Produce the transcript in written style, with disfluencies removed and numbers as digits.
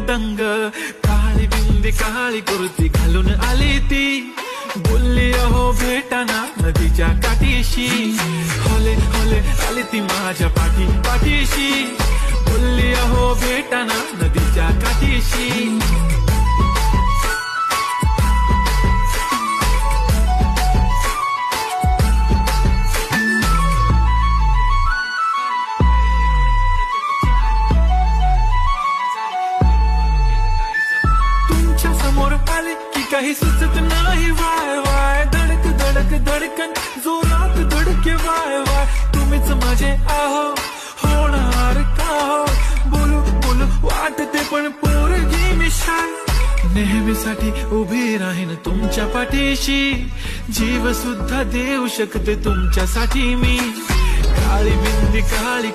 दंग, काळी बिंदी काळी कुर्ती घालून आली ती, बोलली अहो भेटाना नदीच्या काठीशी, होले होले आली ती माझ्या पाठीशी, बोलली अहो भेटाना नदीच्या काठीशी. तुमच्या समोर आले की काही सुचत नाही, वाय वाय धडक धडक धडकन जोरात धडके, वाय वाय तुम्हीच माझे आहो, होणार का हो, बोलू बोलू वाटते पण पोरगी मी शाय, नेहमीसाठी उभी राहीन तुमच्या पाठीशी, जीव सुद्धा देऊ शकते तुमच्यासाठी मी, काळी बिंदी काळी